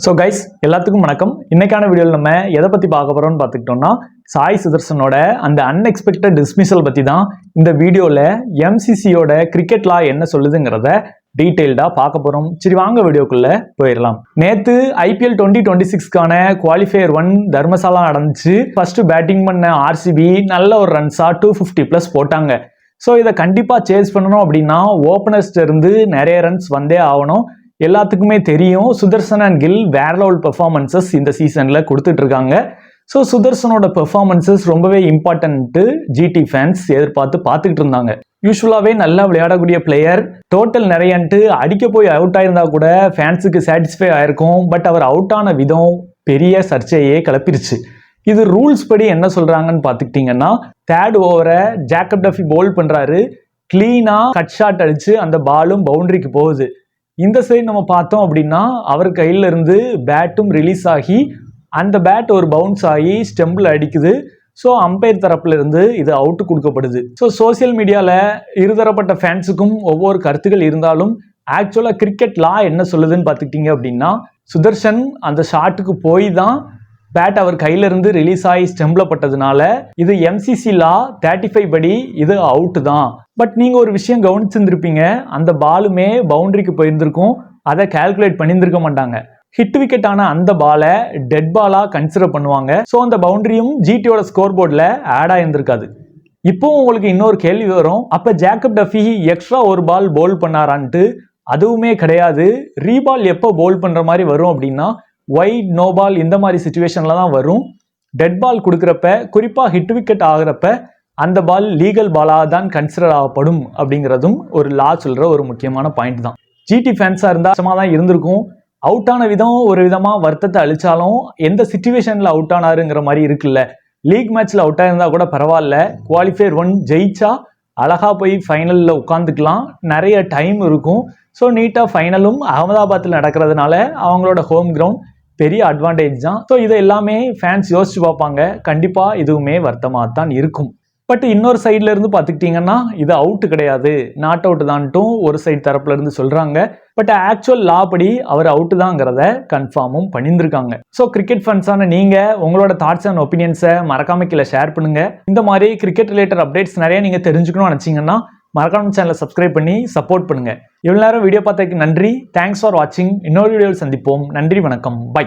So guys எல்லாத்துக்கும் வணக்கம். இன்னைக்கான வீடியோவில் நம்ம எதை பற்றி பார்க்க போகிறோம்னு பார்த்துக்கிட்டோம்னா சாய் சுதர்சனோட அந்த அன்எக்ஸ்பெக்டட் டிஸ்மிசல் பற்றி தான் இந்த வீடியோவில் எம்சிசியோட கிரிக்கெட் லா என்ன சொல்லுதுங்கிறத டீட்டெயில்டாக பார்க்க போகிறோம். சரி வாங்க வீடியோக்குள்ளே போயிடலாம். நேற்று ஐபிஎல் 2026க்கான குவாலிஃபயர் 1 தர்மசாலா நடந்துச்சு. ஃபர்ஸ்ட் பேட்டிங் பண்ண ஆர்சிபி நல்ல ஒரு ரன்ஸா 250+ போட்டாங்க. ஸோ இதை கண்டிப்பாக சேஸ் பண்ணணும் அப்படின்னா ஓப்பனர்ஸ்ட இருந்து நிறைய ரன்ஸ் வந்தே ஆகணும். எல்லாத்துக்குமே தெரியும் சுதர்சன் அண்ட் கில் வேற லெவல் பெர்ஃபார்மன்சஸ் இந்த சீசன்ல கொடுத்துட்டு இருக்காங்க. ஸோ சுதர்சனோட பெர்ஃபார்மன்சஸ் ரொம்பவே இம்பார்ட்டன்ட்டு ஜிடி ஃபேன்ஸ் எதிர்பார்த்து பார்த்துக்கிட்டு இருந்தாங்க. யூஸ்வலாகவே நல்லா விளையாடக்கூடிய பிளேயர், டோட்டல் நிறையன்ட்டு அடிக்க போய் அவுட் ஆயிருந்தா கூட ஃபேன்ஸுக்கு சாட்டிஸ்ஃபை ஆயிருக்கும். பட் அவர் அவுட் ஆன விதம் பெரிய சர்ச்சையே கிளப்பிருச்சு. இது ரூல்ஸ் படி என்ன சொல்றாங்கன்னு பார்த்துக்கிட்டிங்கன்னா, தேர்ட் ஓவரை ஜேக்கப் டஃபி பவுல் பண்றாரு, கிளீனா கட் ஷாட் அடிச்சு அந்த பாலும் பவுண்டரிக்கு போகுது. இந்த சைடு நம்ம பார்த்தோம் அப்படின்னா அவர் கையில இருந்து பேட்டும் ரிலீஸ் ஆகி அந்த பேட் ஒரு பவுன்ஸ் ஆகி ஸ்டெம்பில் அடிக்குது. ஸோ அம்பையர் தரப்புல இருந்து இது அவுட்டு கொடுக்கப்படுது. ஸோ சோசியல் மீடியாவில் இருதரப்பட்ட ஃபேன்ஸுக்கும் ஒவ்வொரு கருத்துக்கள் இருந்தாலும் ஆக்சுவலாக கிரிக்கெட் லா என்ன சொல்லுதுன்னு பார்த்துக்கிட்டீங்க அப்படின்னா, சுதர்சன் அந்த ஷாட்டுக்கு போய் தான் பேட் அவர் கையில இருந்து ரிலீஸ் ஆகி ஸ்டெம்ப்ல பட்டதுனால இது எம்சிசி லா 35 படி இது அவுட் தான். பட் நீங்க ஒரு விஷயம் கவனிச்சிருந்திருப்பீங்க, அந்த பாலுமே பவுண்டரிக்கு போயிருந்திருக்கும், அதை கால்குலேட் பண்ணியிருந்திருக்க மாட்டாங்க. ஹிட் விக்கெட் ஆன அந்த பாலை டெட் பாலா கன்சிடர் பண்ணுவாங்க. ஸோ அந்த பவுண்டரியும் ஜிடியோட ஸ்கோர் போர்டில் ஆட் ஆயிருந்திருக்காது. இப்போ உங்களுக்கு இன்னொரு கேள்வி வரும், அப்ப ஜேக்கப் டஃபி எக்ஸ்ட்ரா ஒரு பால் பவுல் பண்ணாரான்ட்டு. அதுவுமே கிடையாது. ரீபால் எப்போ பவுல் பண்ற மாதிரி வரும் அப்படின்னா வைட் நோ பால் இந்த மாதிரி சிச்சுவேஷன்ல தான் வரும். டெட் பால் கொடுக்குறப்ப, குறிப்பா ஹிட் விக்கெட் ஆகுறப்ப அந்த பால் லீகல் பாலா தான் கன்சிடர் ஆகப்படும் அப்படிங்கிறதும் ஒரு லா சொல்ற ஒரு முக்கியமான பாயிண்ட் தான். ஜிடி ஃபேன்ஸா இருந்தா தான் இருந்திருக்கும். அவுட் ஆன விதம் ஒரு விதமா வருத்தத்தை அளிச்சாலும் எந்த சிச்சுவேஷன்ல அவுட் ஆனாருங்கிற மாதிரி இருக்குல்ல. லீக் மேட்ச்ல அவுட் ஆயிருந்தா கூட பரவாயில்ல, குவாலிஃபயர் 1 ஜெயிச்சா அழகா போய் ஃபைனல்ல உட்காந்துக்கலாம், நிறைய டைம் இருக்கும். ஸோ நீட்டா ஃபைனலும் அகமதாபாத்தில் நடக்கிறதுனால அவங்களோட ஹோம் கிரவுண்ட் பெரிய அட்வான்டேஜ் தான். ஸோ இதை எல்லாமே ஃபேன்ஸ் யோசிச்சு பார்ப்பாங்க. கண்டிப்பா இதுவுமே வருத்தமாக தான் இருக்கும். பட் இன்னொரு சைட்ல இருந்து பார்த்துக்கிட்டிங்கன்னா இது அவுட்டு கிடையாது, நாட் அவுட் தான்ட்டும் ஒரு சைடு தரப்புல இருந்து சொல்றாங்க. பட் ஆக்சுவல் லா படி அவர் அவுட்டு தாங்கிறத கன்ஃபார்மும் பண்ணியிருந்திருக்காங்க. ஸோ கிரிக்கெட் ஃபேன்ஸான நீங்க உங்களோட தாட்ஸ் அண்ட் ஒப்பீனியன்ஸை மறக்காம கீழே ஷேர் பண்ணுங்க. இந்த மாதிரி கிரிக்கெட் ரிலேட்டட் அப்டேட்ஸ் நிறைய நீங்க தெரிஞ்சுக்கணும்னு நினைச்சீங்கன்னா மறக்காம சேனலை சப்ஸ்கிரைப் பண்ணி சப்போர்ட் பண்ணுங்க. இவ்வளவு நேரம் வீடியோ பார்த்ததுக்கு நன்றி. தேங்க்ஸ் ஃபார் வாட்சிங். இன்னொரு வீடியோவில் சந்திப்போம். நன்றி, வணக்கம், பை.